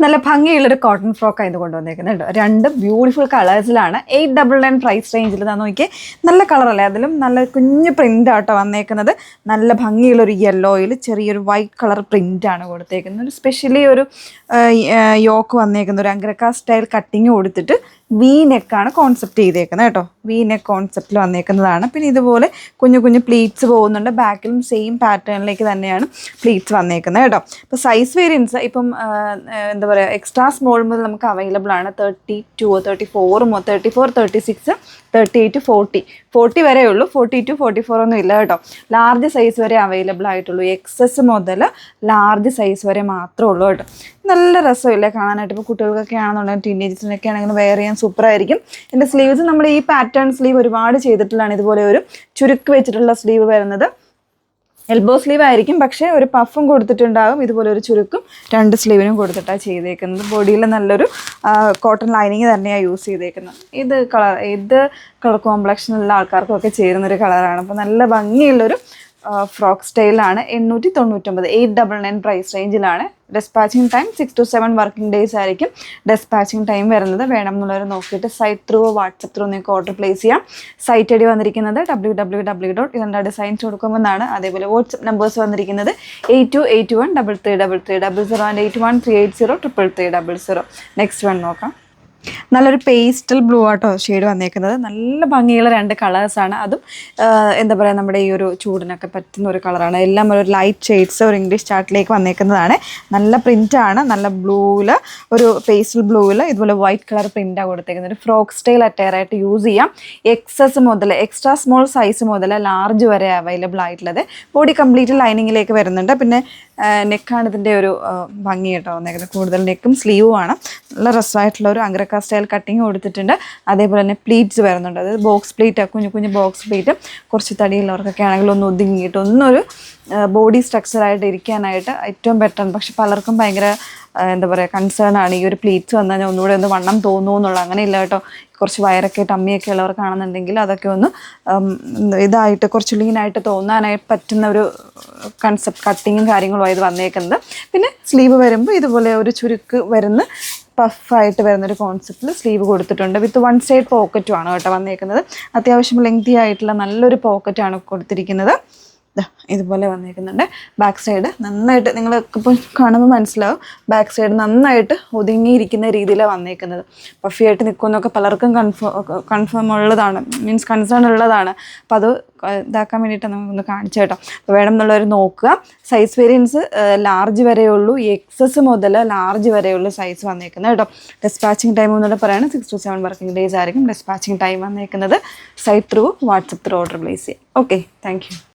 നല്ല ഭംഗിയുള്ളൊരു കോട്ടൺ ഫ്രോക്കാണ് ഇത് കൊണ്ടുവന്നേക്കുന്നത് കേട്ടോ. രണ്ട് ബ്യൂട്ടിഫുൾ കളേഴ്സിലാണ് 899 പ്രൈസ് റേഞ്ചിൽ. ഇതാ നോക്കിയേ, നല്ല കളറല്ലേ, അതിലും നല്ല കുഞ്ഞ് പ്രിൻ്റ് ആട്ടോ വന്നേക്കുന്നത്. നല്ല ഭംഗിയുള്ളൊരു യെല്ലോയിൽ ചെറിയൊരു വൈറ്റ് കളർ പ്രിൻ്റാണ് കൊടുത്തേക്കുന്നത്. ഒരു സ്പെഷ്യലി ഒരു യോക്ക് വന്നേക്കുന്ന ഒരു അഗ്രക്ക സ്റ്റൈൽ കട്ടിങ് കൊടുത്തിട്ട് വി നെക്കാണ് കോൺസെപ്റ്റ് ചെയ്തേക്കുന്നത് കേട്ടോ. വി നെക്ക് കോൺസെപ്റ്റിൽ വന്നേക്കുന്നതാണ്. പിന്നെ ഇതുപോലെ കുഞ്ഞു കുഞ്ഞു പ്ലീറ്റ്സ് പോകുന്നുണ്ട്. ബാക്കിലും സെയിം പാറ്റേണിലേക്ക് തന്നെയാണ് പ്ലീറ്റ്സ് വന്നേക്കുന്നത് കേട്ടോ. ഇപ്പോൾ സൈസ് വേരിയൻസ് ഇപ്പം എന്താ പറയുക, എക്സ്ട്രാ സ്മോൾ മുതൽ നമുക്ക് അവൈലബിൾ ആണ്. 32, 34, 34, 36, 38, 40 വരെ ഉള്ളൂ. 42, 44 ഒന്നും ഇല്ല കേട്ടോ. ലാർജ് സൈസ് വരെ അവൈലബിൾ ആയിട്ടുള്ളൂ. എക്സസ് മുതൽ ലാർജ് സൈസ് വരെ മാത്രമേ ഉള്ളൂ കേട്ടോ. നല്ല രസമില്ലേ കാണാനായിട്ട്. ഇപ്പോൾ കുട്ടികൾക്കൊക്കെ ആണെന്നുണ്ടെങ്കിൽ ടീനേജേഴ്സിനൊക്കെ ആണെങ്കിൽ വെയർ ചെയ്യാൻ സൂപ്പറായിരിക്കും. എൻ്റെ സ്ലീവ്സ് നമ്മൾ ഈ പാറ്റേൺ സ്ലീവ് ഒരുപാട് ചെയ്തിട്ടുള്ളതാണ്. ഇതുപോലെ ഒരു ചുരുക്ക് വെച്ചിട്ടുള്ള സ്ലീവ് വരുന്നത് എൽബോ സ്ലീവ് ആയിരിക്കും, പക്ഷേ ഒരു പഫും കൊടുത്തിട്ടുണ്ടാകും. ഇതുപോലെ ഒരു ചുരുക്കും രണ്ട് സ്ലീവിനും കൊടുത്തിട്ടാണ് ചെയ്തേക്കുന്നത്. ബോഡിയിൽ നല്ലൊരു കോട്ടൺ ലൈനിങ് തന്നെയാണ് യൂസ് ചെയ്തേക്കുന്നത്. ഇത് കളർ കോംപ്ലക്ഷനുള്ള ആൾക്കാർക്കൊക്കെ ചേരുന്നൊരു കളറാണ്. അപ്പോൾ നല്ല ഭംഗിയുള്ളൊരു ഫ്രോക്ക് സ്റ്റൈലാണ്. 899, 899 പ്രൈസ് റേഞ്ചിലാണ്. Despatching time 6 to 7 working days ആയിരിക്കും ഡെസ്പാച്ചിങ് ടൈം വരുന്നത്. വേണം എന്നുള്ളവർ നോക്കിയിട്ട് സൈറ്റ് ത്രൂ വാട്സപ്പ് ത്രൂ നിങ്ങൾക്ക് ഓർഡർ പ്ലേസ് ചെയ്യാം. സൈറ്റ് ഐ ഡി വന്നിരിക്കുന്നത് www. ഇതിൻ്റെ ഡിസൈൻസ് കൊടുക്കുമെന്നാണ്. അതേപോലെ വാട്സപ്പ് നമ്പേഴ്സ് വന്നിരിക്കുന്നത് 8281333300 and 8138038000. നെക്സ്റ്റ് വൺ നോക്കാം. നല്ലൊരു പേസ്റ്റൽ ബ്ലൂ ആട്ടോ ഷെയ്ഡ് വന്നേക്കുന്നത്. നല്ല ഭംഗിയുള്ള രണ്ട് കളേഴ്സാണ്. അതും എന്താ പറയുക, നമ്മുടെ ഈ ഒരു ചൂടിനൊക്കെ പറ്റുന്ന ഒരു കളറാണ്. എല്ലാം ഒരു ലൈറ്റ് ഷെയ്ഡ്സ് ഒരു ഇംഗ്ലീഷ് ചാർട്ടിലേക്ക് വന്നേക്കുന്നതാണ്. നല്ല പ്രിൻ്റാണ്. നല്ല ബ്ലൂവിൽ ഒരു പേസ്റ്റൽ ബ്ലൂവിൽ ഇതുപോലെ വൈറ്റ് കളർ പ്രിൻ്റാണ് കൊടുത്തേക്കുന്നത്. ഒരു ഫ്രോക്ക് സ്റ്റൈൽ അറ്റയറായിട്ട് യൂസ് ചെയ്യാം. എക്സസ് മുതൽ എക്സ്ട്രാ സ്മോൾ സൈസ് മുതൽ ലാർജ് വരെ അവൈലബിൾ ആയിട്ടുള്ളത്. ബോഡി കംപ്ലീറ്റ് ലൈനിങ്ങിലേക്ക് വരുന്നുണ്ട്. പിന്നെ നെക്കാണ് ഇതിൻ്റെ ഒരു ഭംഗി കേട്ടോ വന്നേക്കുന്നത്. കൂടുതൽ നെക്കും സ്ലീവുമാണ്. നല്ല രസമായിട്ടുള്ള ഒരു അഗ്രക്ക സ്റ്റൈൽ കട്ടിങ് കൊടുത്തിട്ടുണ്ട്. അതേപോലെ തന്നെ പ്ലീറ്റ്സ് വരുന്നുണ്ട്. അതായത് ബോക്സ് പ്ലീറ്റ്, കുഞ്ഞു കുഞ്ഞു ബോക്സ് പ്ലീറ്റ്. കുറച്ച് തടിയുള്ളവർക്കൊക്കെ ആണെങ്കിൽ ഒന്ന് ഒതുങ്ങിയിട്ട് ഒന്നൊരു ബോഡി സ്ട്രക്ചറായിട്ട് ഇരിക്കാനായിട്ട് ഏറ്റവും ബെറ്റർ. പക്ഷെ പലർക്കും ഭയങ്കര എന്താ പറയുക കൺസേൺ ആണ് ഈ ഒരു പ്ലീറ്റ്സ് വന്നു കഴിഞ്ഞാൽ ഒന്നുകൂടെ ഒന്ന് വണ്ണം തോന്നുന്നു എന്നുള്ള. അങ്ങനെ ഇല്ല കേട്ടോ. കുറച്ച് വയറൊക്കെ ടമ്മിയൊക്കെ ഉള്ളവർക്കാണെന്നുണ്ടെങ്കിൽ അതൊക്കെ ഒന്ന് ഇതായിട്ട് കുറച്ച് ലീനായിട്ട് തോന്നാനായിട്ട് പറ്റുന്ന ഒരു കൺസെപ്റ്റ് കട്ടിങ്ങും കാര്യങ്ങളും ഇത് വന്നേക്കുന്നത്. പിന്നെ സ്ലീവ് വരുമ്പോൾ ഇതുപോലെ ഒരു ചുരുക്ക് വരുന്ന പഫായിട്ട് വരുന്നൊരു കോൺസെപ്റ്റിൽ സ്ലീവ് കൊടുത്തിട്ടുണ്ട്. വിത്ത് വൺ സൈഡ് പോക്കറ്റുമാണ് കേട്ടോ വന്നേക്കുന്നത്. അത്യാവശ്യം ലെങ്തി ആയിട്ടുള്ള നല്ലൊരു പോക്കറ്റാണ് കൊടുത്തിരിക്കുന്നത്. ഇതുപോലെ വന്നേക്കുന്നുണ്ട്. ബാക്ക് സൈഡ് നന്നായിട്ട് നിങ്ങൾക്കിപ്പോൾ കാണുമ്പോൾ മനസ്സിലാവും. ബാക്ക് സൈഡ് നന്നായിട്ട് ഒതുങ്ങിയിരിക്കുന്ന രീതിയിലാണ് വന്നേക്കുന്നത്. പഫിയായിട്ട് നിൽക്കുമെന്നൊക്കെ പലർക്കും കൺഫേം ഉള്ളതാണ്, മീൻസ് കൺസേൺ ഉള്ളതാണ്. അപ്പോൾ അത് ഇതാക്കാൻ വേണ്ടിയിട്ട് നമുക്കൊന്ന് കാണിച്ചു കേട്ടോ. അപ്പോൾ വേണം എന്നുള്ളവർ നോക്കുക. സൈസ് വേരിയൻസ് ലാർജ് വരെയുള്ളൂ. എക്സസ് മുതൽ ലാർജ് വരെയുള്ള സൈസ് വന്നേക്കുന്നത് കേട്ടോ. ഡെസ്പാച്ചിങ് ടൈം ഒന്നുകൂടെ പറയുകയാണ് 6 to 7 വർക്കിംഗ് ഡേയ്സ് ആയിരിക്കും ഡെസ്പാച്ചിങ് ടൈം വന്നേക്കുന്നത്. Site through WhatsApp through order place ചെയ്യാം. Okay, thank U.